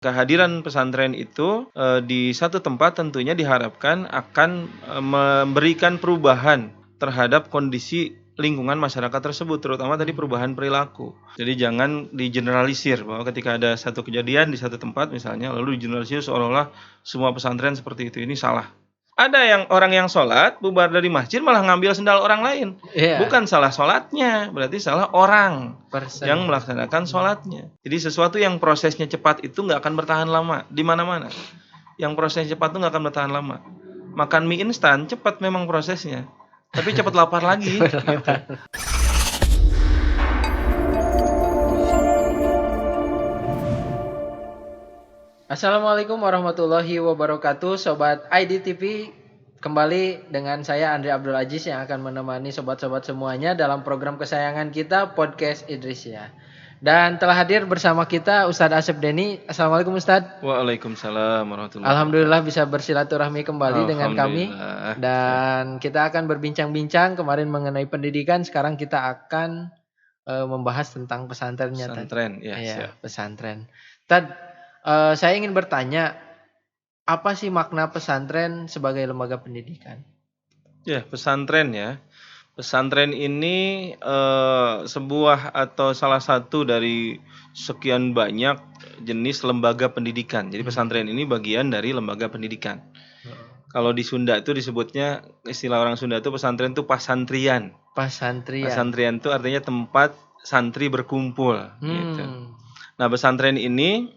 Kehadiran pesantren itu di satu tempat tentunya diharapkan akan memberikan perubahan terhadap kondisi lingkungan masyarakat tersebut, terutama tadi perubahan perilaku. Jadi jangan digeneralisir bahwa ketika ada satu kejadian di satu tempat misalnya, lalu digeneralisir seolah-olah semua pesantren seperti itu. Ini salah. Ada yang orang yang sholat bubar dari masjid malah ngambil sendal orang lain. Bukan salah sholatnya, berarti salah orang yang melaksanakan sholatnya. Jadi sesuatu yang prosesnya cepat itu nggak akan bertahan lama di mana-mana. Yang prosesnya cepat itu nggak akan bertahan lama. Makan mie instan cepat memang prosesnya, tapi cepat lapar lagi. Gitu. Assalamualaikum warahmatullahi wabarakatuh, Sobat IDTV. Kembali dengan saya Andre Abdul Aziz yang akan menemani sobat-sobat semuanya dalam program kesayangan kita, Podcast Idrisiyah. Dan telah hadir bersama kita Ustadz Asep Deni. Assalamualaikum Ustadz. Waalaikumsalam warahmatullahi wabarakatuh. Alhamdulillah bisa bersilaturahmi kembali dengan kami. Dan kita akan berbincang-bincang kemarin mengenai pendidikan. Sekarang kita akan membahas tentang pesantrennya. Pesantren, ya, pesantren. Saya ingin bertanya, apa sih makna pesantren sebagai lembaga pendidikan? Ya, pesantren ya. Pesantren ini sebuah atau salah satu dari sekian banyak jenis lembaga pendidikan. Jadi pesantren ini bagian dari lembaga pendidikan. Kalau di Sunda itu disebutnya, istilah orang Sunda itu pesantren itu pasantrian. Pasantrian itu artinya tempat santri berkumpul. Gitu. Nah, pesantren ini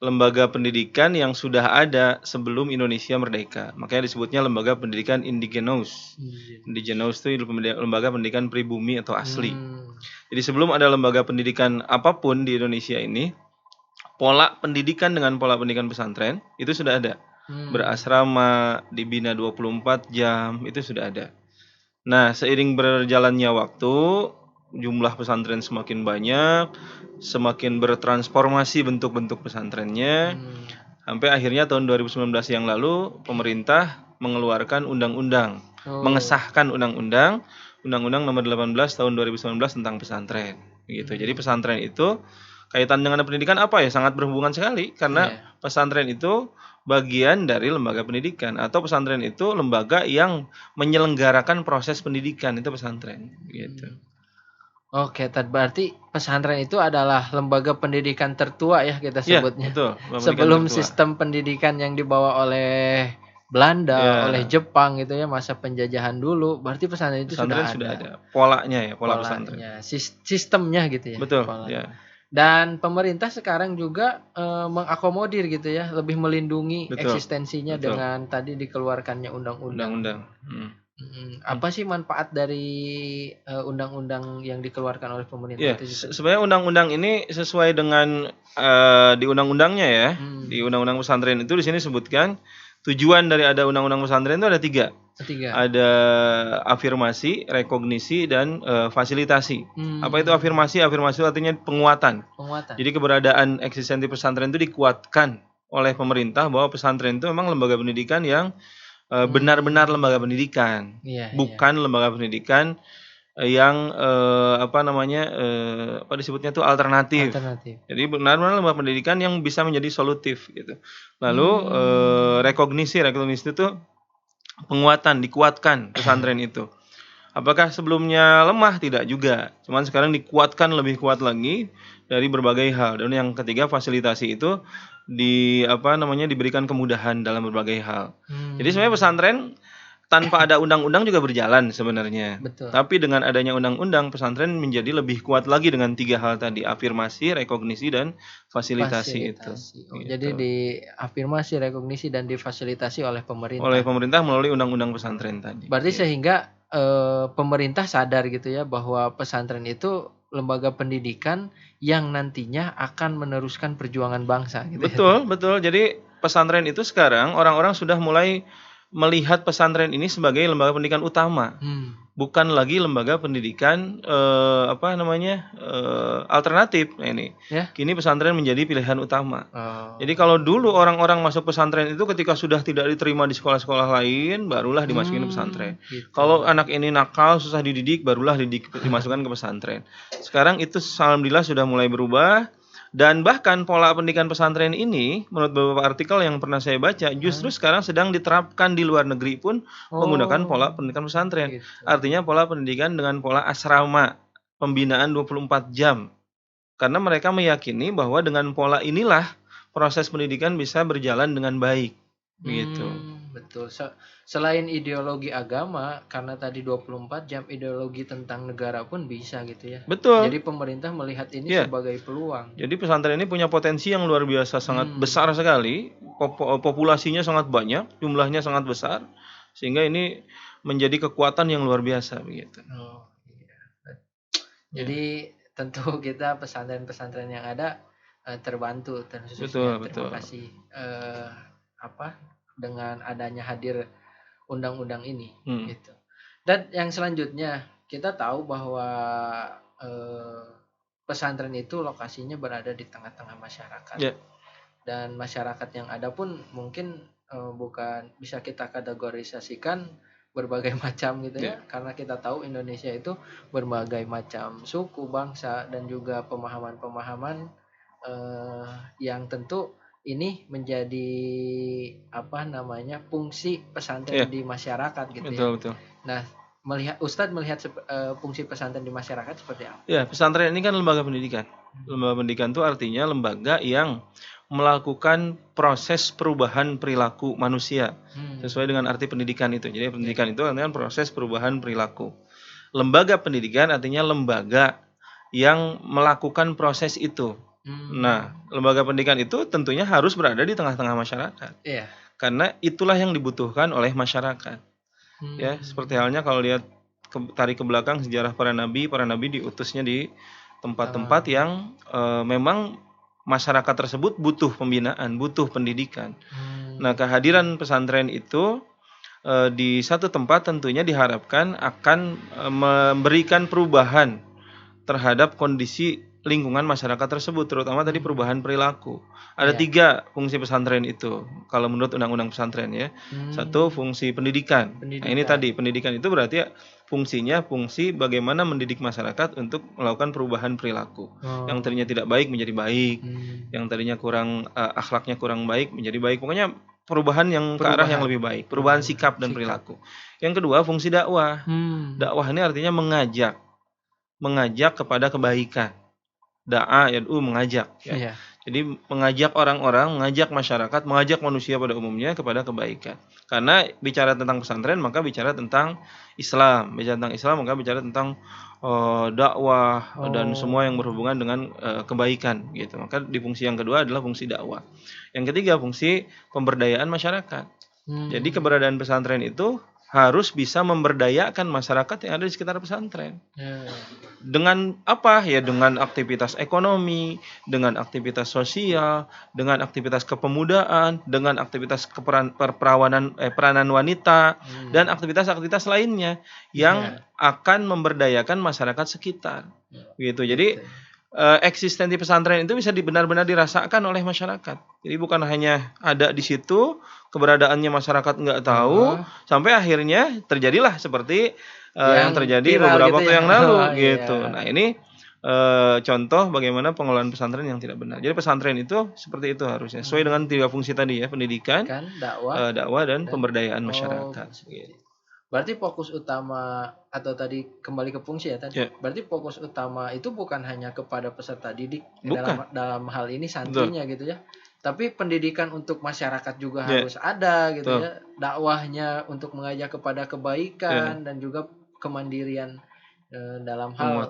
lembaga pendidikan yang sudah ada sebelum Indonesia merdeka. Makanya disebutnya lembaga pendidikan indigenous. Indigenous itu lembaga pendidikan pribumi atau asli. Jadi sebelum ada lembaga pendidikan apapun di Indonesia ini, pola pendidikan dengan pola pendidikan pesantren itu sudah ada. Berasrama, dibina 24 jam, itu sudah ada. Nah, seiring berjalannya waktu, jumlah pesantren semakin banyak, semakin bertransformasi bentuk-bentuk pesantrennya, sampai akhirnya tahun 2019 yang lalu pemerintah mengeluarkan undang-undang, mengesahkan undang-undang nomor 18 tahun 2019 tentang pesantren. Gitu. Jadi pesantren itu kaitan dengan pendidikan apa ya? Sangat berhubungan sekali karena pesantren itu bagian dari lembaga pendidikan, atau pesantren itu lembaga yang menyelenggarakan proses pendidikan, itu pesantren. Gitu. Oke, berarti pesantren itu adalah lembaga pendidikan tertua ya kita sebutnya. Betul, sebelum tertua. Sistem pendidikan yang dibawa oleh Belanda, oleh Jepang gitu ya, masa penjajahan dulu. Berarti pesantren itu sudah ada. Polanya ya, pola pesantren. Sistemnya gitu ya. Betul. Ya. Dan pemerintah sekarang juga mengakomodir gitu ya, lebih melindungi eksistensinya dengan tadi dikeluarkannya undang-undang. Apa sih manfaat dari undang-undang yang dikeluarkan oleh pemerintah itu? Sebenarnya undang-undang ini sesuai dengan di undang-undangnya ya. Di undang-undang pesantren itu di sini sebutkan tujuan dari ada undang-undang pesantren itu ada tiga. Ada afirmasi, rekognisi, dan fasilitasi. Apa itu afirmasi? Afirmasi itu artinya penguatan. Jadi keberadaan eksistensi pesantren itu dikuatkan oleh pemerintah bahwa pesantren itu memang lembaga pendidikan yang benar-benar lembaga pendidikan, bukan lembaga pendidikan yang disebutnya itu alternatif. Jadi benar-benar lembaga pendidikan yang bisa menjadi solutif gitu. Lalu rekognisi itu penguatan, dikuatkan pesantren itu. Apakah sebelumnya lemah? Tidak juga. Cuman sekarang dikuatkan lebih kuat lagi dari berbagai hal. Dan yang ketiga, fasilitasi itu diberikan kemudahan dalam berbagai hal. Jadi sebenarnya pesantren tanpa ada undang-undang juga berjalan sebenarnya. Betul. Tapi dengan adanya undang-undang, pesantren menjadi lebih kuat lagi dengan tiga hal tadi: afirmasi, rekognisi, dan fasilitasi. Itu. Gitu. Jadi diafirmasi, rekognisi, dan difasilitasi oleh pemerintah. Oleh pemerintah melalui undang-undang pesantren tadi. Berarti sehingga pemerintah sadar gitu ya bahwa pesantren itu lembaga pendidikan yang nantinya akan meneruskan perjuangan bangsa. Gitu betul. Jadi pesantren itu sekarang orang-orang sudah mulai melihat pesantren ini sebagai lembaga pendidikan utama, bukan lagi lembaga pendidikan alternatif. Kini pesantren menjadi pilihan utama. Jadi kalau dulu orang-orang masuk pesantren itu ketika sudah tidak diterima di sekolah-sekolah lain, barulah dimasukin ke pesantren. Gitu. Kalau anak ini nakal, susah dididik, barulah dimasukkan ke pesantren. Sekarang itu alhamdulillah sudah mulai berubah. Dan bahkan pola pendidikan pesantren ini, menurut beberapa artikel yang pernah saya baca, justru sekarang sedang diterapkan di luar negeri pun menggunakan pola pendidikan pesantren. Gitu. Artinya pola pendidikan dengan pola asrama, pembinaan 24 jam. Karena mereka meyakini bahwa dengan pola inilah proses pendidikan bisa berjalan dengan baik. Begitu. Betul. Selain ideologi agama, karena tadi 24 jam, ideologi tentang negara pun bisa gitu ya. Betul. Jadi pemerintah melihat ini sebagai peluang. Jadi pesantren ini punya potensi yang luar biasa, sangat besar sekali. Populasinya sangat banyak, jumlahnya sangat besar, sehingga ini menjadi kekuatan yang luar biasa begitu. Oh, iya. Jadi tentu kita pesantren-pesantren yang ada terbantu dan khususnya terima kasih dengan adanya hadir undang-undang ini gitu. Dan yang selanjutnya kita tahu bahwa pesantren itu lokasinya berada di tengah-tengah masyarakat. Dan masyarakat yang ada pun mungkin bukan bisa kita kategorisasikan berbagai macam gitu ya, karena kita tahu Indonesia itu berbagai macam suku, bangsa, dan juga pemahaman-pemahaman yang tentu ini menjadi fungsi pesantren di masyarakat gitu. Betul. Nah, Ustadz melihat fungsi pesantren di masyarakat seperti apa? Ya, pesantren ini kan lembaga pendidikan. Lembaga pendidikan itu artinya lembaga yang melakukan proses perubahan perilaku manusia sesuai dengan arti pendidikan itu. Jadi pendidikan itu artinya proses perubahan perilaku. Lembaga pendidikan artinya lembaga yang melakukan proses itu. Nah, lembaga pendidikan itu tentunya harus berada di tengah-tengah masyarakat. Karena itulah yang dibutuhkan oleh masyarakat. Ya, seperti halnya kalau lihat tarik ke belakang sejarah para nabi diutusnya di tempat-tempat yang memang masyarakat tersebut butuh pembinaan, butuh pendidikan. Nah, kehadiran pesantren itu di satu tempat tentunya diharapkan akan memberikan perubahan terhadap kondisi lingkungan masyarakat tersebut, terutama tadi perubahan perilaku. Ada 3 fungsi pesantren itu, kalau menurut undang-undang pesantren ya. Satu, fungsi pendidikan. Nah, ini tadi pendidikan itu berarti fungsinya fungsi bagaimana mendidik masyarakat untuk melakukan perubahan perilaku. Yang tadinya tidak baik menjadi baik, yang tadinya kurang akhlaknya kurang baik menjadi baik. Pokoknya perubahan yang ke arah yang lebih baik, perubahan sikap dan perilaku. Yang kedua, fungsi dakwah. Dakwah ini artinya mengajak kepada kebaikan. Da'a yad'u, mengajak ya. Jadi mengajak orang-orang, mengajak masyarakat, mengajak manusia pada umumnya kepada kebaikan. Karena bicara tentang pesantren maka bicara tentang Islam, maka bicara tentang dakwah dan semua yang berhubungan dengan kebaikan gitu. Maka di fungsi yang kedua adalah fungsi dakwah. Yang ketiga, fungsi pemberdayaan masyarakat. Jadi keberadaan pesantren itu harus bisa memberdayakan masyarakat yang ada di sekitar pesantren. Dengan apa? Ya dengan aktivitas ekonomi, dengan aktivitas sosial, dengan aktivitas kepemudaan, dengan aktivitas peranan wanita, dan aktivitas-aktivitas lainnya yang akan memberdayakan masyarakat sekitar. Gitu. Jadi eksistensi pesantren itu bisa benar-benar dirasakan oleh masyarakat. Jadi bukan hanya ada di situ, keberadaannya masyarakat nggak tahu, sampai akhirnya terjadilah seperti yang terjadi beberapa waktu yang lalu gitu. Nah, ini contoh bagaimana pengelolaan pesantren yang tidak benar. Jadi pesantren itu seperti itu harusnya, sesuai dengan 3 fungsi tadi ya, pendidikan, dakwah dan pemberdayaan masyarakat. Gitu. Berarti fokus utama atau tadi kembali ke fungsi ya tadi. Berarti fokus utama itu bukan hanya kepada peserta didik dalam hal ini santrinya gitu ya. Tapi pendidikan untuk masyarakat juga harus ada gitu ya. Dakwahnya untuk mengajak kepada kebaikan dan juga kemandirian dalam hal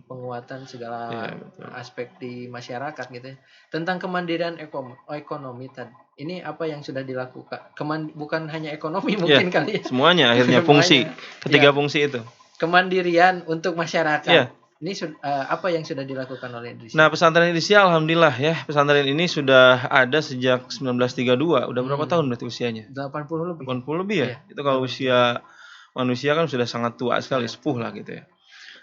penguatan segala aspek di masyarakat gitu ya. Tentang kemandirian ekonomi tadi. Ini apa yang sudah dilakukan? Bukan hanya ekonomi mungkin kali ya. Semuanya akhirnya fungsi. Ketiga fungsi itu. Kemandirian untuk masyarakat. Ini apa yang sudah dilakukan oleh Indonesia? Nah, pesantren Indonesia alhamdulillah ya. Pesantren ini sudah ada sejak 1932. Udah berapa tahun berarti usianya? 80 lebih. 80 lebih ya? Itu kalau usia manusia kan sudah sangat tua sekali, sepuh lah gitu ya.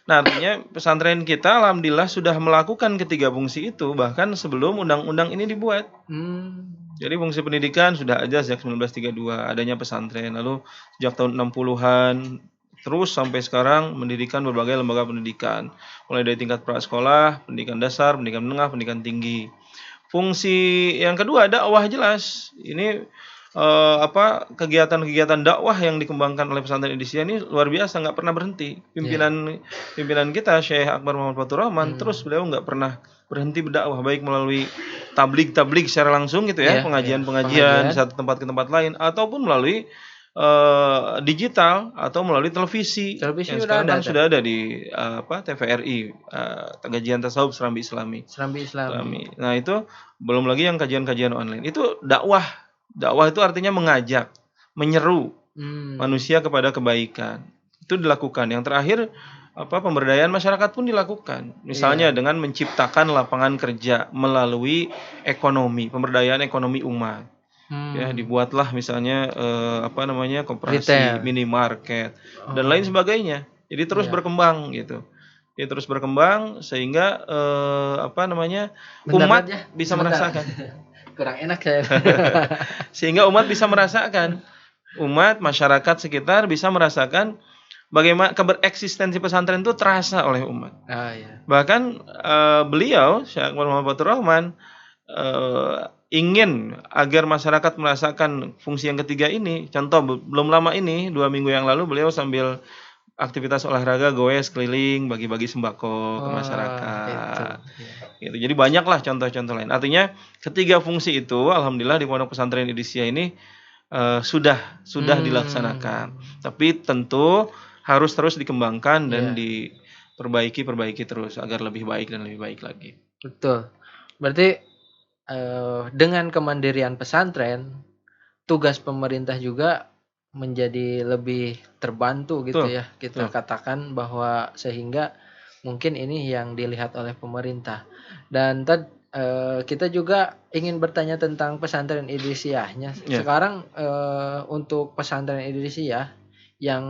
Nah, artinya pesantren kita alhamdulillah sudah melakukan ketiga fungsi itu bahkan sebelum undang-undang ini dibuat. Jadi fungsi pendidikan sudah ada sejak 1932 adanya pesantren. Lalu sejak tahun 60-an terus sampai sekarang mendirikan berbagai lembaga pendidikan, mulai dari tingkat prasekolah, pendidikan dasar, pendidikan menengah, pendidikan tinggi. Fungsi yang kedua dakwah jelas. Ini kegiatan-kegiatan dakwah yang dikembangkan oleh pesantren Indonesia ini luar biasa, nggak pernah berhenti. Pimpinan kita Syekh Akbar Muhammad Fatur Rahman terus beliau nggak pernah berhenti berdakwah, baik melalui tabligh secara langsung gitu ya, pengajian di satu tempat ke tempat lain, ataupun melalui digital atau melalui televisi yang sekarang kan sudah ada di TVRI, kajian tasawuf Serambi Islami. Nah itu belum lagi yang kajian-kajian online. Itu dakwah itu artinya mengajak, menyeru manusia kepada kebaikan. Itu dilakukan. Yang terakhir pemberdayaan masyarakat pun dilakukan. Misalnya dengan menciptakan lapangan kerja melalui ekonomi, pemberdayaan ekonomi umat. Ya, dibuatlah misalnya koperasi, retail, minimarket dan lain sebagainya. Jadi terus berkembang gitu. Ya terus berkembang sehingga umat bisa merasakan. Kurang enak ya. Sehingga umat bisa merasakan. Umat, masyarakat sekitar bisa merasakan bagaimana kebereksistensi pesantren itu terasa oleh umat. Bahkan beliau Syekh Akbar Muhammad Fatur Rahman ingin agar masyarakat merasakan fungsi yang ketiga ini. Contoh, belum lama ini 2 minggu yang lalu beliau sambil aktivitas olahraga goes keliling bagi-bagi sembako ke masyarakat. Gitu. Jadi banyaklah contoh-contoh lain. Artinya ketiga fungsi itu alhamdulillah di Pondok Pesantren Indonesia ini sudah dilaksanakan. Tapi tentu harus terus dikembangkan dan diperbaiki terus agar lebih baik dan lebih baik lagi. Betul. Berarti dengan kemandirian pesantren, tugas pemerintah juga menjadi lebih terbantu gitu. Betul. Ya. Kita katakan bahwa sehingga mungkin ini yang dilihat oleh pemerintah. Dan kita juga ingin bertanya tentang pesantren Idrisiyahnya. Sekarang untuk pesantren Idrisiyah yang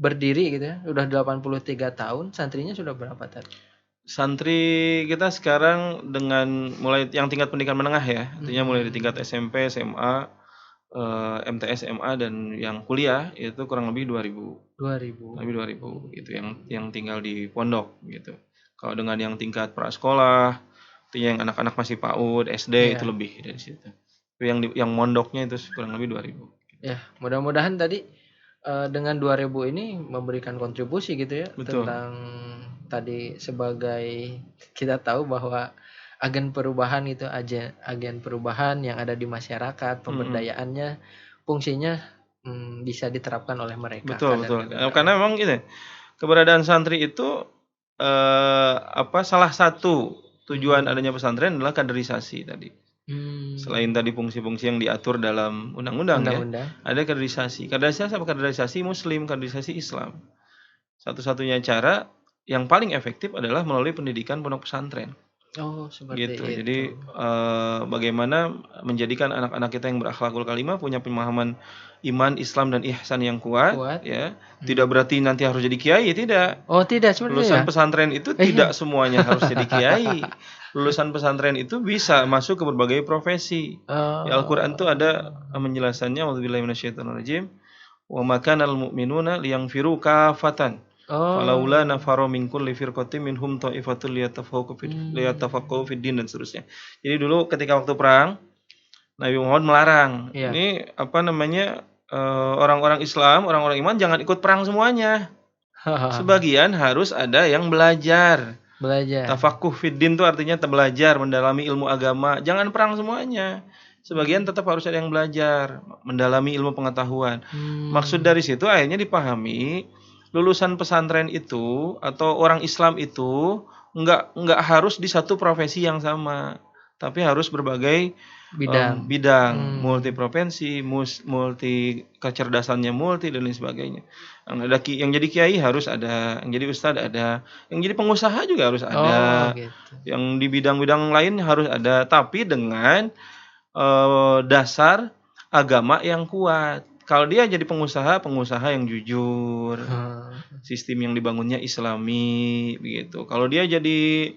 berdiri gitu ya, udah 83 tahun, santrinya sudah berapa tadi? Santri kita sekarang dengan mulai yang tingkat pendidikan menengah ya, artinya mulai di tingkat SMP, SMA, MTS, MA dan yang kuliah itu kurang lebih 2.000 gitu yang tinggal di pondok gitu. Kalau dengan yang tingkat prasekolah, artinya yang anak-anak masih PAUD, SD itu lebih dari situ. Tapi yang mondoknya itu kurang lebih 2.000. Ya, mudah-mudahan tadi dengan 2.000 ini memberikan kontribusi gitu ya. Betul. Tentang tadi sebagai kita tahu bahwa agen perubahan itu agen perubahan yang ada di masyarakat, pemberdayaannya fungsinya bisa diterapkan oleh mereka. Betul. Karena memang gitu. Keberadaan santri itu salah satu tujuan adanya pesantren adalah kaderisasi tadi. Selain tadi fungsi-fungsi yang diatur dalam undang-undang. Ada kaderisasi. Kaderisasi Muslim, kaderisasi Islam. Satu-satunya cara yang paling efektif adalah melalui pendidikan pondok pesantren. Seperti gitu. itu. Jadi bagaimana menjadikan anak-anak kita yang berakhlakul karimah punya pemahaman iman, Islam dan ihsan yang kuat. Ya. Tidak berarti nanti harus jadi kiai, tidak. Tidak sebenarnya. Lulusan pesantren itu tidak semuanya harus jadi kiai. Lulusan pesantren itu bisa masuk ke berbagai profesi. Di Al-Qur'an itu ada menjelasannya, auzubillahi minasyaitonirrajim. Wa makanal mu'minuna liyanfiru kafatan. Falaula nafaro min kulli firqatin minhum ta'ifatul liyatafaqahu fid din dan seterusnya. Jadi dulu ketika waktu perang Nabi Muhammad melarang. Ini orang-orang Islam, orang-orang iman jangan ikut perang semuanya. Sebagian harus ada yang belajar. Tafaqquh fid din itu artinya belajar, mendalami ilmu agama. Jangan perang semuanya. Sebagian tetap harus ada yang belajar, mendalami ilmu pengetahuan. Maksud dari situ akhirnya dipahami lulusan pesantren itu atau orang Islam itu enggak harus di satu profesi yang sama, tapi harus berbagai bidang, multi profesi, multi kecerdasannya multi dan lain sebagainya. Yang jadi kiai harus ada, yang jadi ustadz ada, yang jadi pengusaha juga harus ada, gitu. Yang di bidang-bidang lain harus ada, tapi dengan dasar agama yang kuat. Kalau dia jadi pengusaha yang jujur, sistem yang dibangunnya Islami, begitu. Kalau dia jadi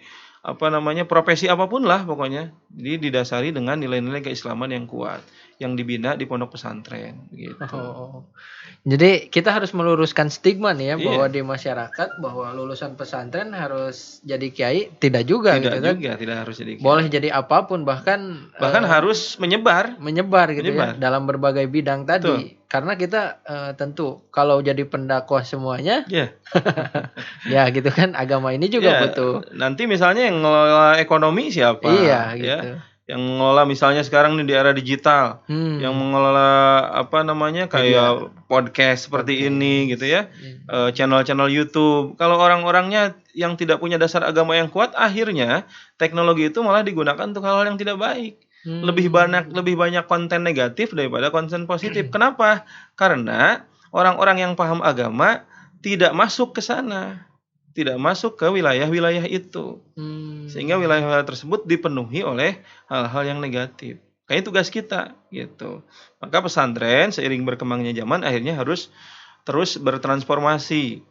profesi apapun lah pokoknya, jadi didasari dengan nilai-nilai keislaman yang kuat. yang dibina di pondok pesantren gitu. Jadi kita harus meluruskan stigma nih ya, bahwa di masyarakat bahwa lulusan pesantren harus jadi kiai, tidak juga tidak gitu juga, tidak harus jadi kiai. Boleh jadi apapun, bahkan harus menyebar gitu ya dalam berbagai bidang tadi. Karena kita tentu kalau jadi pendakwah semuanya ya gitu kan, agama ini juga butuh. Nanti misalnya yang ngelola ekonomi siapa? Gitu. Yang mengelola misalnya sekarang nih di era digital, yang mengelola kayak podcast seperti ini gitu ya, channel-channel YouTube. Kalau orang-orangnya yang tidak punya dasar agama yang kuat, akhirnya teknologi itu malah digunakan untuk hal-hal yang tidak baik. Lebih banyak konten negatif daripada konten positif. Kenapa? Karena orang-orang yang paham agama tidak masuk ke sana, tidak masuk ke wilayah-wilayah itu, sehingga wilayah-wilayah tersebut dipenuhi oleh hal-hal yang negatif. Kayak tugas kita gitu. Maka pesantren seiring berkembangnya zaman akhirnya harus terus bertransformasi,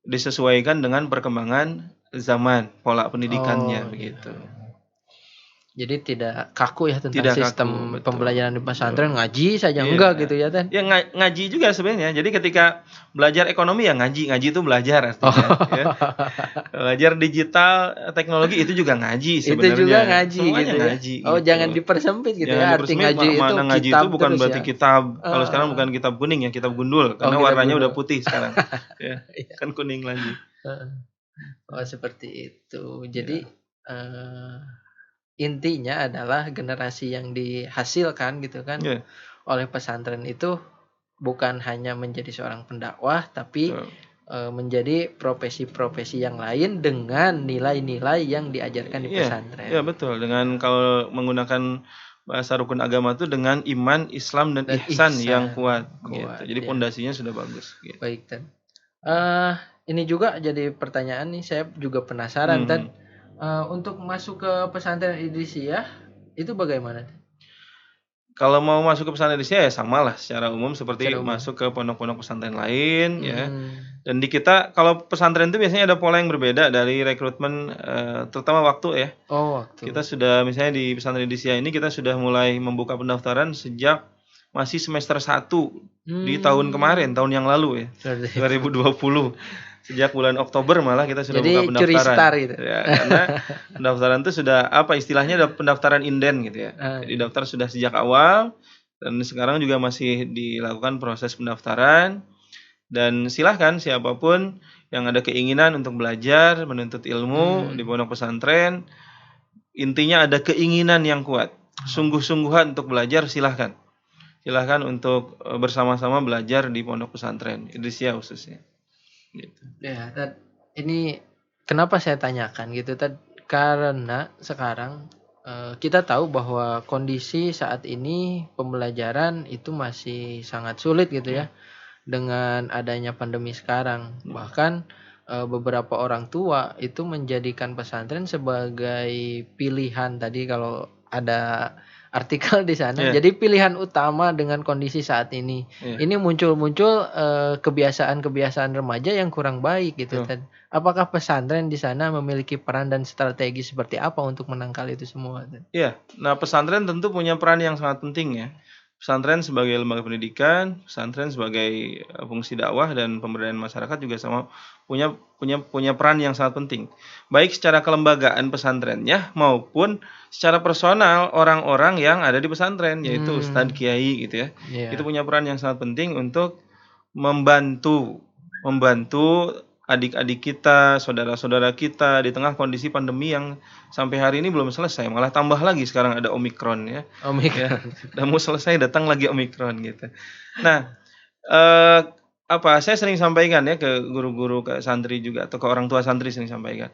disesuaikan dengan perkembangan zaman, pola pendidikannya begitu. Jadi tidak kaku ya tentang sistem pembelajaran di pesantren, ngaji saja enggak gitu ya Tan? Ya ngaji juga sebenarnya. Jadi ketika belajar ekonomi ya ngaji itu belajar artinya. Ya. Belajar digital, teknologi itu juga ngaji sebenarnya. Itu juga ngaji. Semuanya gitu ngaji. Ya? Jangan dipersempit gitu ya. Arti ngaji itu ngaji itu bukan berarti kitab. Kalau sekarang bukan kitab kuning ya, kitab gundul karena warnanya udah putih sekarang. Ya, kan kuning lagi. Seperti itu. Jadi intinya adalah generasi yang dihasilkan gitu kan oleh pesantren itu bukan hanya menjadi seorang pendakwah, tapi menjadi profesi-profesi yang lain dengan nilai-nilai yang diajarkan di pesantren. Iya betul. Dengan kalau menggunakan bahasa rukun agama itu dengan iman, Islam dan ihsan yang kuat gitu. Jadi pondasinya sudah bagus. Gitu. Baik Tan. Ini juga jadi pertanyaan nih, saya juga penasaran Tan. Untuk masuk ke pesantren Idrisiyah itu bagaimana? Kalau mau masuk ke pesantren Idrisiyah ya sama lah secara umum seperti masuk ke pondok-pondok pesantren lain ya. Dan di kita kalau pesantren itu biasanya ada pola yang berbeda dari rekrutmen, terutama waktu ya. Waktu. Kita sudah misalnya di pesantren Idrisiyah ini kita sudah mulai membuka pendaftaran sejak masih semester 1 di tahun kemarin, tahun yang lalu ya, 2020. Sejak bulan Oktober malah kita sudah buka pendaftaran. Curi star gitu. Ya, karena pendaftaran itu sudah istilahnya ada pendaftaran inden gitu ya. Jadi daftar sudah sejak awal dan sekarang juga masih dilakukan proses pendaftaran. Dan silahkan siapapun yang ada keinginan untuk belajar, menuntut ilmu di pondok pesantren, intinya ada keinginan yang kuat, sungguh-sungguhan untuk belajar, silahkan. Silahkan untuk bersama-sama belajar di pondok pesantren Idrisiyah khususnya. Gitu. Ya, ini kenapa saya tanyakan gitu, karena sekarang kita tahu bahwa kondisi saat ini pembelajaran itu masih sangat sulit gitu ya, dengan adanya pandemi sekarang. Bahkan beberapa orang tua itu menjadikan pesantren sebagai pilihan, tadi kalau ada artikel di sana. Jadi pilihan utama dengan kondisi saat ini. Ini muncul-muncul kebiasaan-kebiasaan remaja yang kurang baik gitu. Apakah pesantren di sana memiliki peran dan strategi seperti apa untuk menangkal itu semua? Iya. Nah, pesantren tentu punya peran yang sangat penting ya. Pesantren sebagai lembaga pendidikan, pesantren sebagai fungsi dakwah dan pemberdayaan masyarakat juga sama punya peran yang sangat penting. Baik secara kelembagaan pesantrennya maupun secara personal orang-orang yang ada di pesantren, yaitu ustadz, kiai gitu ya. Itu punya peran yang sangat penting untuk membantu adik-adik kita, saudara-saudara kita di tengah kondisi pandemi yang sampai hari ini belum selesai, malah tambah lagi sekarang ada Omikron ya. Udah mau selesai datang lagi Omikron gitu. Nah, saya sering sampaikan ya ke guru-guru, ke santri juga atau ke orang tua santri sering sampaikan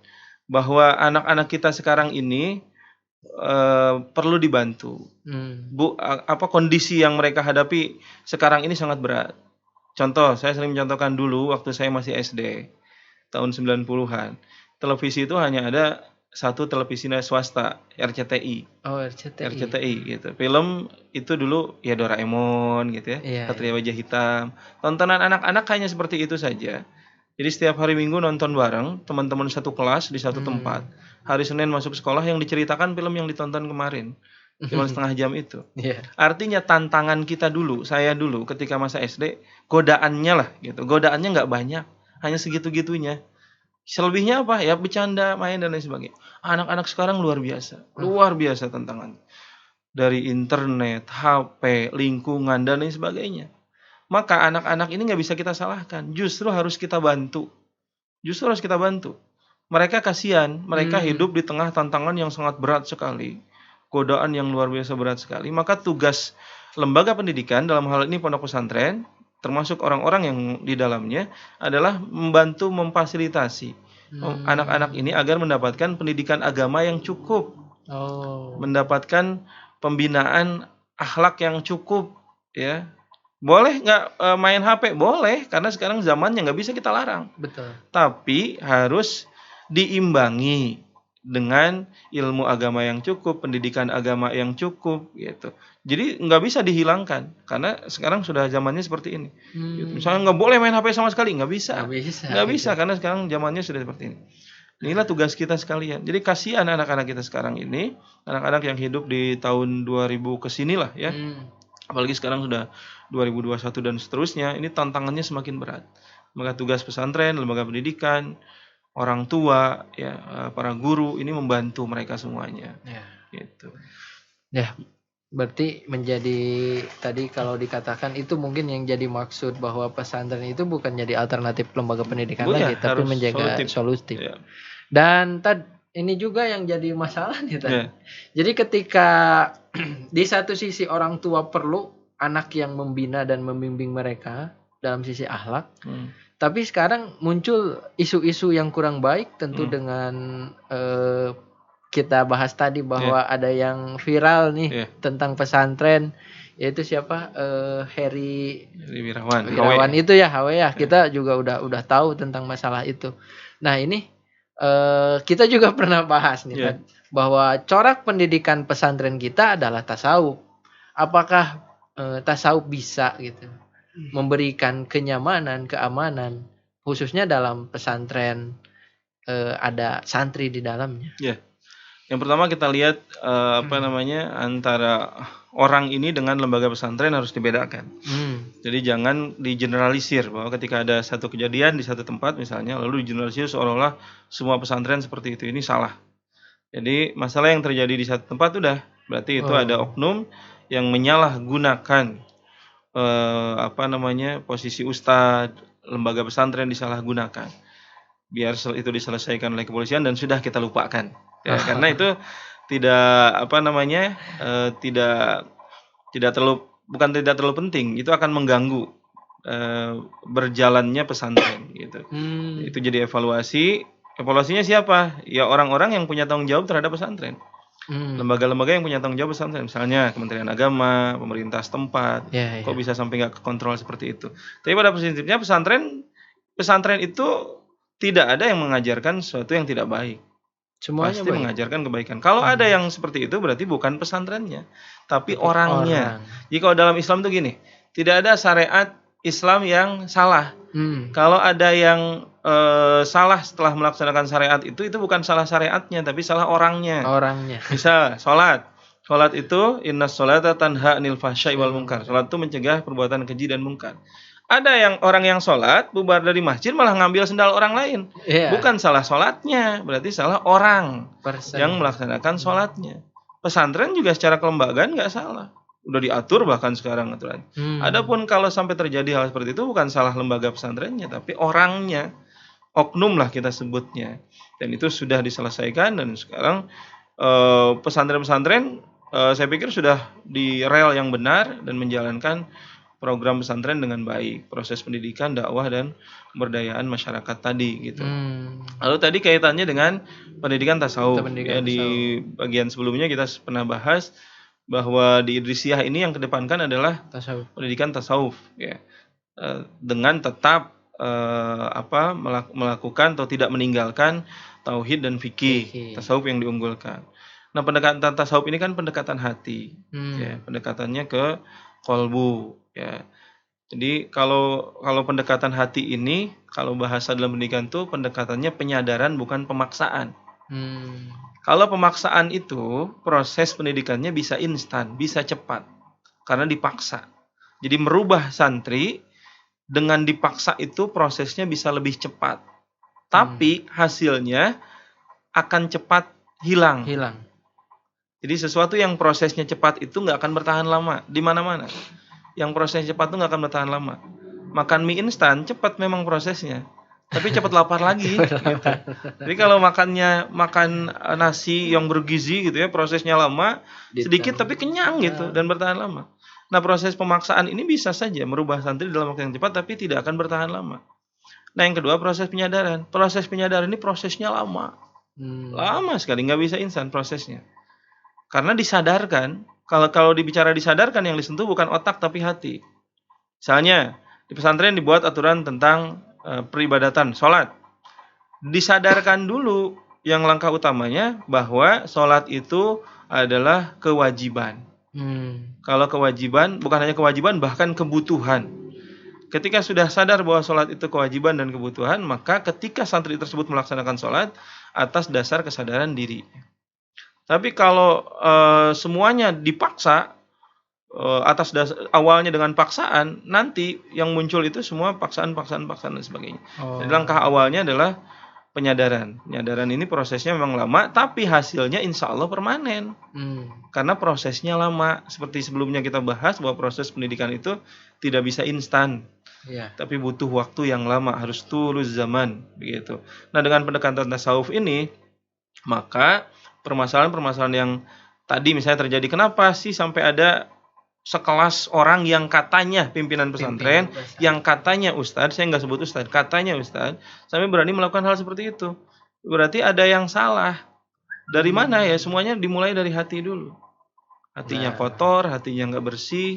bahwa anak-anak kita sekarang ini perlu dibantu. Kondisi yang mereka hadapi sekarang ini sangat berat. Contoh, saya sering mencontohkan dulu waktu saya masih SD tahun 90-an. Televisi itu hanya ada satu televisi swasta, RCTI. RCTI gitu. Film itu dulu ya Doraemon gitu ya, Satria Wajah Hitam. Tontonan anak-anak hanya seperti itu saja. Jadi setiap hari Minggu nonton bareng, teman-teman satu kelas di satu tempat. Hari Senin masuk sekolah yang diceritakan film yang ditonton kemarin. Cuma setengah jam itu. Yeah. Artinya tantangan kita dulu, saya dulu ketika masa SD, godaannya lah gitu. Godaannya nggak banyak, hanya segitu-gitunya. Selebihnya apa? Ya bercanda, main dan lain sebagainya. Anak-anak sekarang luar biasa tantangannya. Dari internet, HP, lingkungan dan lain sebagainya. Maka anak-anak ini nggak bisa kita salahkan. Justru harus kita bantu. Mereka kasihan, mereka hidup di tengah tantangan yang sangat berat sekali. Godaan yang luar biasa berat sekali. Maka tugas lembaga pendidikan, dalam hal ini pondok pesantren, termasuk orang-orang yang di dalamnya, adalah membantu memfasilitasi anak-anak ini agar mendapatkan pendidikan agama yang cukup. Mendapatkan pembinaan akhlak yang cukup, ya. Boleh nggak main HP? Boleh, karena sekarang zamannya nggak bisa kita larang. Betul. Tapi harus diimbangi dengan ilmu agama yang cukup, pendidikan agama yang cukup, gitu. Jadi nggak bisa dihilangkan, karena sekarang sudah zamannya seperti ini. Gitu. Misalnya nggak boleh main HP sama sekali, nggak bisa, karena sekarang zamannya sudah seperti ini. Inilah tugas kita sekalian. Jadi kasihan anak-anak kita sekarang ini, anak-anak yang hidup di tahun 2000 kesinilah ya. Apalagi sekarang sudah 2021 dan seterusnya, ini tantangannya semakin berat. Maka tugas pesantren, lembaga pendidikan, orang tua, ya, para guru ini membantu mereka semuanya. Ya. Gitu. Ya, berarti menjadi tadi kalau dikatakan itu mungkin yang jadi maksud bahwa pesantren itu bukan jadi alternatif lembaga pendidikan lagi, tapi menjaga solutif. Ya. Dan ini juga yang jadi masalah nih tadi. Yeah. Jadi ketika di satu sisi orang tua perlu anak yang membina dan membimbing mereka dalam sisi akhlak, tapi sekarang muncul isu-isu yang kurang baik tentu dengan kita bahas tadi bahwa ada yang viral nih tentang pesantren, yaitu siapa? Heri Wirawan itu ya, HW ya. Kita juga udah tahu tentang masalah itu. Nah, ini kita juga pernah bahas nih kan, bahwa corak pendidikan pesantren kita adalah tasawuf. Apakah tasawuf bisa gitu memberikan kenyamanan, keamanan, khususnya dalam pesantren ada santri di dalamnya? Yang pertama kita lihat antara orang ini dengan lembaga pesantren harus dibedakan. Jadi jangan digeneralisir bahwa ketika ada satu kejadian di satu tempat misalnya, lalu digeneralisir seolah-olah semua pesantren seperti itu. Ini salah. Jadi masalah yang terjadi di satu tempat berarti itu ada oknum yang menyalahgunakan posisi ustadz, lembaga pesantren disalahgunakan. Biar itu diselesaikan oleh kepolisian dan sudah kita lupakan. Ya, karena itu tidak terlalu penting. Itu akan mengganggu berjalannya pesantren gitu. Itu jadi evaluasinya siapa? Ya orang-orang yang punya tanggung jawab terhadap pesantren. Lembaga-lembaga yang punya tanggung jawab pesantren, misalnya Kementerian Agama, pemerintah setempat. Kok bisa sampai nggak kontrol seperti itu? Tapi pada prinsipnya pesantren itu tidak ada yang mengajarkan sesuatu yang tidak baik. Semuanya pasti mengajarkan kebaikan. Kalau ada yang seperti itu berarti bukan pesantrennya, tapi orangnya. Jika dalam Islam tuh gini, tidak ada syariat Islam yang salah. Kalau ada yang salah setelah melaksanakan syariat itu bukan salah syariatnya, tapi salah orangnya. Misal sholat itu innas sholata tanha 'anil fahsya'i wal munkar. Sholat itu mencegah perbuatan keji dan munkar. Ada orang yang sholat bubar dari masjid malah ngambil sendal orang lain. Bukan salah sholatnya, berarti salah orang yang melaksanakan sholatnya. Pesantren juga secara kelembagaan nggak salah, udah diatur bahkan sekarang aturan. Adapun kalau sampai terjadi hal seperti itu bukan salah lembaga pesantrennya, tapi orangnya, oknum lah kita sebutnya. Dan itu sudah diselesaikan dan sekarang pesantren-pesantren saya pikir sudah di rel yang benar dan menjalankan program pesantren dengan baik, proses pendidikan, dakwah dan pemberdayaan masyarakat tadi gitu. Lalu tadi kaitannya dengan pendidikan tasawuf. Di bagian sebelumnya kita pernah bahas bahwa di Idrisiyah ini yang kedepankan adalah pendidikan tasawuf ya. Dengan tetap melakukan atau tidak meninggalkan tauhid dan fikih. Tasawuf yang diunggulkan. Nah, pendekatan tasawuf ini kan pendekatan hati. Ya, pendekatannya ke qalbu ya. Jadi kalau pendekatan hati ini, kalau bahasa dalam pendidikan itu pendekatannya penyadaran bukan pemaksaan. Kalau pemaksaan itu proses pendidikannya bisa instan, bisa cepat karena dipaksa. Jadi merubah santri dengan dipaksa itu prosesnya bisa lebih cepat. Tapi hasilnya akan cepat hilang. Jadi sesuatu yang prosesnya cepat itu nggak akan bertahan lama di mana-mana. Yang prosesnya cepat itu nggak akan bertahan lama. Makan mie instan cepat memang prosesnya, tapi cepat lapar lagi. Gitu. Jadi kalau makan nasi yang bergizi gitu ya, prosesnya lama, sedikit tapi kenyang gitu dan bertahan lama. Nah, proses pemaksaan ini bisa saja merubah santri dalam waktu yang cepat tapi tidak akan bertahan lama. Nah, yang kedua proses penyadaran. Proses penyadaran ini prosesnya lama. Lama sekali, nggak bisa instan prosesnya. Karena disadarkan, kalau dibicara disadarkan yang disentuh bukan otak tapi hati. Misalnya, di pesantren dibuat aturan tentang peribadatan, sholat. Disadarkan dulu yang langkah utamanya bahwa sholat itu adalah kewajiban. Kalau kewajiban, bukan hanya kewajiban, bahkan kebutuhan. Ketika sudah sadar bahwa sholat itu kewajiban dan kebutuhan, maka ketika santri tersebut melaksanakan sholat atas dasar kesadaran diri. Tapi kalau semuanya dipaksa, atas dasar awalnya dengan paksaan, nanti yang muncul itu semua paksaan dan sebagainya. Jadi langkah awalnya adalah penyadaran. Penyadaran ini prosesnya memang lama, tapi hasilnya insya Allah permanen. Karena prosesnya lama. Seperti sebelumnya kita bahas bahwa proses pendidikan itu tidak bisa instan, tapi butuh waktu yang lama, harus tulus zaman, begitu. Nah, dengan pendekatan tasawuf ini, maka permasalahan-permasalahan yang tadi misalnya terjadi, kenapa sih sampai ada sekelas orang yang katanya pimpinan pesantren, yang katanya ustadz, saya nggak sebut ustadz, katanya ustadz, sampai berani melakukan hal seperti itu. Berarti ada yang salah. Dari mana ya? Semuanya dimulai dari hati dulu. Hatinya kotor, hatinya nggak bersih,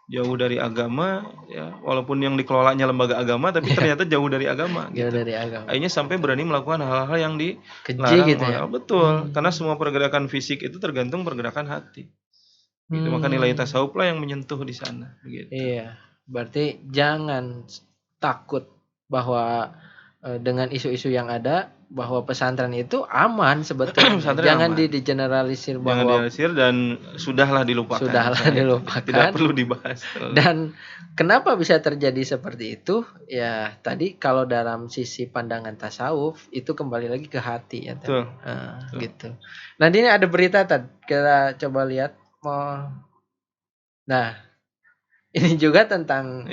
jauh dari agama, ya. Walaupun yang dikelolanya lembaga agama, tapi ternyata jauh dari agama. Gitu. Akhirnya sampai berani melakukan hal-hal yang dilarang. Gitu ya? Betul, karena semua pergerakan fisik itu tergantung pergerakan hati. Gitu. Maka nilai tasawuf lah yang menyentuh di sana. Gitu. Iya, berarti jangan takut bahwa dengan isu-isu yang ada, bahwa pesantren itu aman sebetulnya. Jangan digeneralisir bahwa generalisir dan sudahlah dilupakan. Tidak perlu dibahas. Dan kenapa bisa terjadi seperti itu? Ya tadi kalau dalam sisi pandangan tasawuf itu kembali lagi ke hati ya. Betul. Gitu. Nah, ini ada berita tadi, kita coba lihat. Nah, ini juga tentang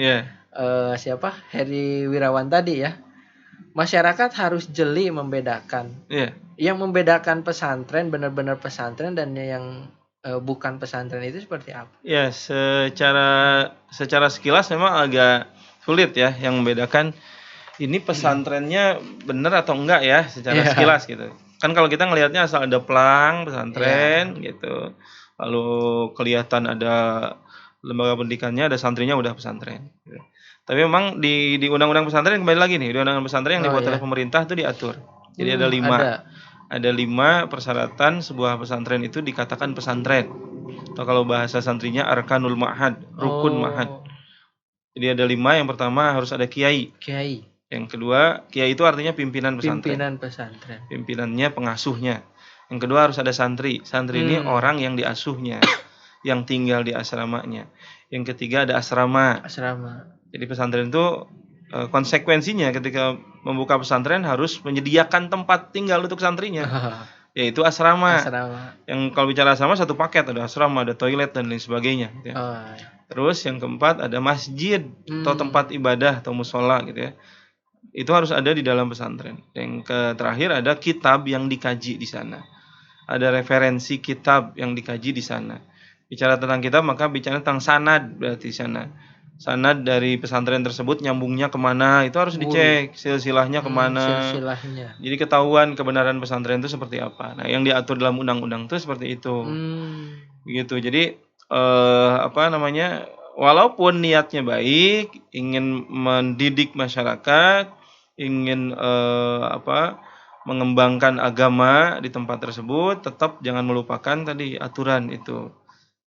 siapa? Heri Wirawan tadi ya. Masyarakat harus jeli membedakan. Yang membedakan pesantren, benar-benar pesantren, dan yang bukan pesantren itu seperti apa? Ya, secara sekilas memang agak sulit ya yang membedakan ini pesantrennya benar atau enggak ya secara sekilas gitu. Kan kalau kita ngelihatnya asal ada plang pesantren gitu. Lalu kelihatan ada lembaga pendidikannya, ada santrinya, udah pesantren gitu. Tapi memang di undang-undang pesantren, kembali lagi nih, di undang-undang pesantren yang dibuat oleh pemerintah itu diatur. Jadi ada 5 persyaratan sebuah pesantren itu dikatakan pesantren. Atau kalau bahasa santrinya arkanul ma'had, rukun ma'had. Jadi ada 5, yang pertama harus ada kiai. Yang kedua, kiai itu artinya pimpinan pesantren. Pimpinannya, pengasuhnya. Yang kedua harus ada santri. Santri ini orang yang diasuhnya, yang tinggal di asramanya. Yang ketiga ada asrama. Jadi pesantren itu konsekuensinya ketika membuka pesantren harus menyediakan tempat tinggal untuk santrinya, yaitu asrama. Yang kalau bicara asrama satu paket, ada asrama, ada toilet dan lain sebagainya. Gitu ya. Terus yang keempat ada masjid atau tempat ibadah atau musola gitu ya. Itu harus ada di dalam pesantren. Yang terakhir ada kitab yang dikaji di sana. Ada referensi kitab yang dikaji di sana. Bicara tentang kitab maka bicara tentang sanad berarti di sana. Sanad dari pesantren tersebut nyambungnya kemana itu harus dicek, silsilahnya kemana. Jadi ketahuan kebenaran pesantren itu seperti apa. Nah, yang diatur dalam undang-undang itu seperti itu. Begitu. Jadi walaupun niatnya baik, ingin mendidik masyarakat, ingin mengembangkan agama di tempat tersebut, tetap jangan melupakan tadi aturan itu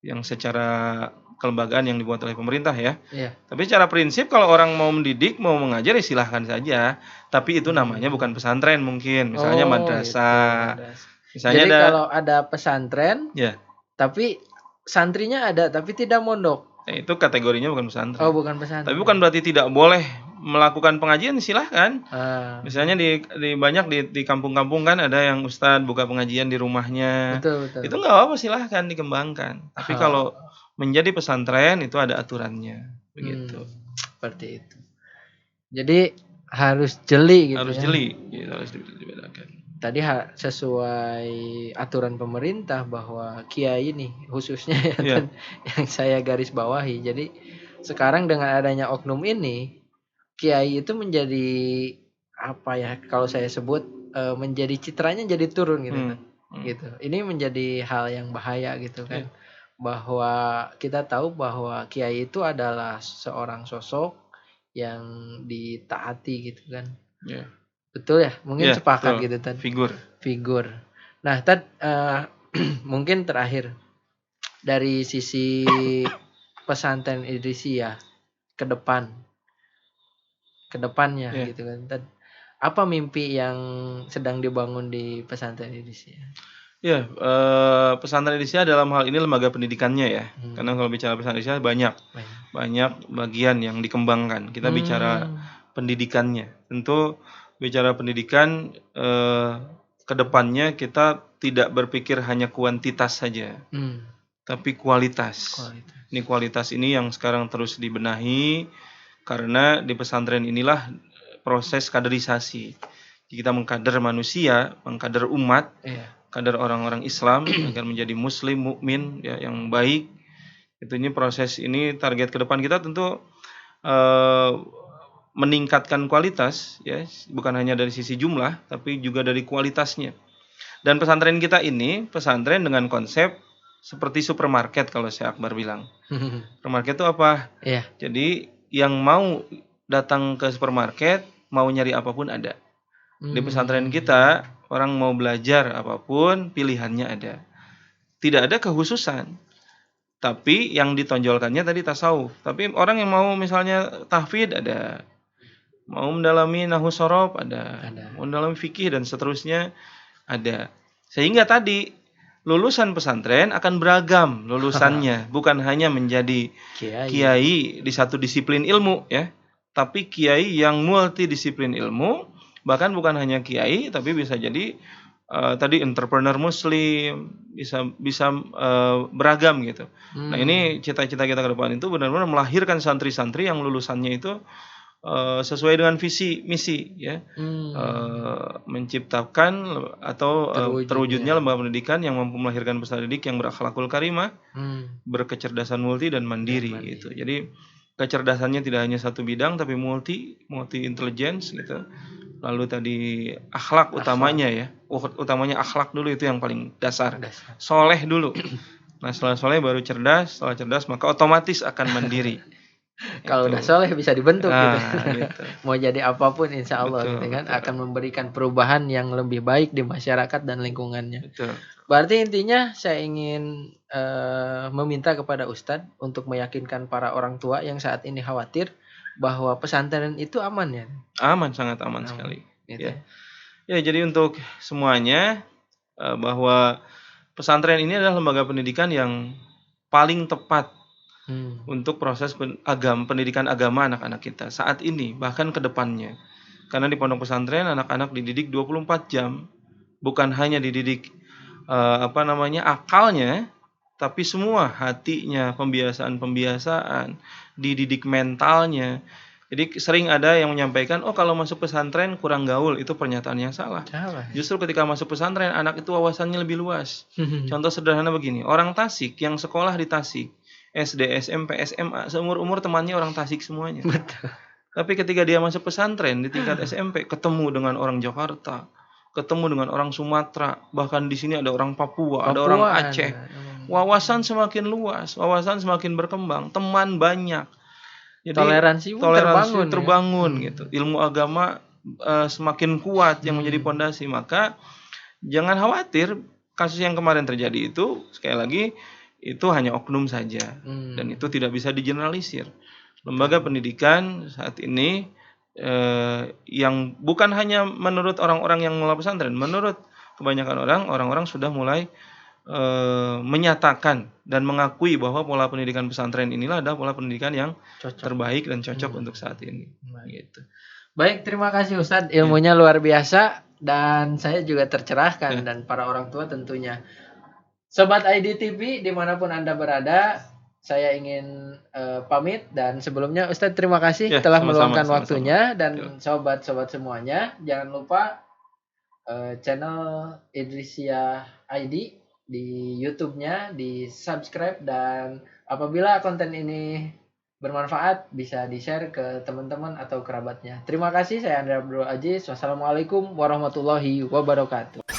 yang secara kelembagaan yang dibuat oleh pemerintah ya. Tapi secara prinsip kalau orang mau mendidik, mau mengajar ya silahkan saja. Tapi itu namanya bukan pesantren mungkin, misalnya madrasah. Misalnya jadi kalau ada pesantren, ya, tapi santrinya ada tapi tidak mondok. Itu kategorinya bukan pesantren. Oh, bukan pesantren. Tapi bukan berarti tidak boleh melakukan pengajian, silahkan. Misalnya di banyak di kampung-kampung kan ada yang ustadz buka pengajian di rumahnya. Betul. Itu nggak apa-apa, silahkan dikembangkan. Tapi kalau menjadi pesantren itu ada aturannya, begitu. Seperti itu. Jadi harus jeli gitu. Harus jeli, gitu, harus dibedakan. Tadi sesuai aturan pemerintah bahwa kiai nih khususnya yang saya garis bawahi. Jadi sekarang dengan adanya oknum ini, kiai itu menjadi apa ya? Kalau saya sebut menjadi citranya jadi turun gitu kan. Gitu. Ini menjadi hal yang bahaya gitu kan. Bahwa kita tahu bahwa kiai itu adalah seorang sosok yang ditaati gitu kan. Betul ya, mungkin sepakat gitu Tad. Figur. Nah Tad, mungkin terakhir dari sisi pesantren Idrisiyah ke depannya gitu kan Tad. Apa mimpi yang sedang dibangun di pesantren Idrisiyah? Ya, pesantren Idrisiyah dalam hal ini lembaga pendidikannya ya. Karena kalau bicara pesantren Idrisiyah banyak bagian yang dikembangkan. Kita bicara pendidikannya. Tentu bicara pendidikan ke depannya kita tidak berpikir hanya kuantitas saja. Tapi kualitas. Kualitas ini yang sekarang terus dibenahi karena di pesantren inilah proses kaderisasi. Kita mengkader manusia, mengkader umat, kader orang-orang Islam agar menjadi muslim, mukmin ya, yang baik. Ini proses ini target ke depan kita tentu meningkatkan kualitas ya, bukan hanya dari sisi jumlah tapi juga dari kualitasnya. Dan pesantren kita ini pesantren dengan konsep seperti supermarket kalau Syekh Akbar bilang. Supermarket itu apa? Jadi yang mau datang ke supermarket, mau nyari apapun ada. Di pesantren kita orang mau belajar apapun pilihannya ada. Tidak ada kekhususan. Tapi yang ditonjolkannya tadi tasawuf. Tapi orang yang mau misalnya tahfidz ada. Mau mendalami nahwu shorof ada. Mau mendalami fikih dan seterusnya ada. Sehingga tadi lulusan pesantren akan beragam lulusannya, bukan hanya menjadi kiai di satu disiplin ilmu ya, tapi kiai yang multidisiplin ilmu, bahkan bukan hanya kiai tapi bisa jadi tadi entrepreneur muslim, bisa beragam gitu. Nah, ini cita-cita kita ke depan itu benar-benar melahirkan santri-santri yang lulusannya itu sesuai dengan visi misi ya, menciptakan atau terwujudnya lembaga pendidikan yang mampu melahirkan peserta didik yang berakhlakul karimah, berkecerdasan multi dan mandiri gitu. Jadi kecerdasannya tidak hanya satu bidang tapi multi intelligence gitu. Lalu tadi akhlak utamanya ya, utamanya akhlak dulu, itu yang paling dasar. Soleh dulu. Nah setelah soleh baru cerdas, setelah cerdas maka otomatis akan mandiri. Kalau udah soleh bisa dibentuk gitu. Mau jadi apapun insya Allah gitu kan, akan memberikan perubahan yang lebih baik di masyarakat dan lingkungannya. Berarti intinya saya ingin meminta kepada Ustadz untuk meyakinkan para orang tua yang saat ini khawatir bahwa pesantren itu aman ya. Aman, sangat aman sekali. Gitu. Ya, jadi untuk semuanya bahwa pesantren ini adalah lembaga pendidikan yang paling tepat untuk proses pendidikan agama anak-anak kita saat ini, bahkan ke depannya. Karena di pondok pesantren anak-anak dididik 24 jam, bukan hanya dididik akalnya, tapi semua hatinya, pembiasaan, dididik mentalnya. Jadi sering ada yang menyampaikan, kalau masuk pesantren kurang gaul, itu pernyataan yang salah. Justru ketika masuk pesantren anak itu wawasannya lebih luas. Contoh sederhana begini, orang Tasik yang sekolah di Tasik, SD, SMP, SMA, seumur-umur temannya orang Tasik semuanya. Betul. Tapi ketika dia masuk pesantren di tingkat SMP, ketemu dengan orang Jakarta, ketemu dengan orang Sumatera, bahkan di sini ada orang Papua, ada orang Aceh. Wawasan semakin luas, wawasan semakin berkembang, teman banyak. Jadi toleransi terbangun ya? Gitu. Ilmu agama semakin kuat yang menjadi pondasi. Maka jangan khawatir, kasus yang kemarin terjadi itu sekali lagi itu hanya oknum saja, dan itu tidak bisa digeneralisir. Lembaga pendidikan saat ini yang bukan hanya menurut orang-orang yang mengelola pesantren, menurut kebanyakan orang-orang sudah mulai menyatakan dan mengakui bahwa pola pendidikan pesantren inilah adalah pola pendidikan yang terbaik dan cocok untuk saat ini. Gitu. Baik, terima kasih Ustadz, ilmunya luar biasa dan saya juga tercerahkan dan para orang tua tentunya. Sobat ID TV dimanapun Anda berada, saya ingin pamit dan sebelumnya Ustadz terima kasih telah meluangkan waktunya dan sobat-sobat semuanya jangan lupa channel Idrisia ID di YouTube-nya, di subscribe dan apabila konten ini bermanfaat bisa di-share ke teman-teman atau kerabatnya. Terima kasih, saya Andra Abdul Aziz. Wassalamualaikum warahmatullahi wabarakatuh.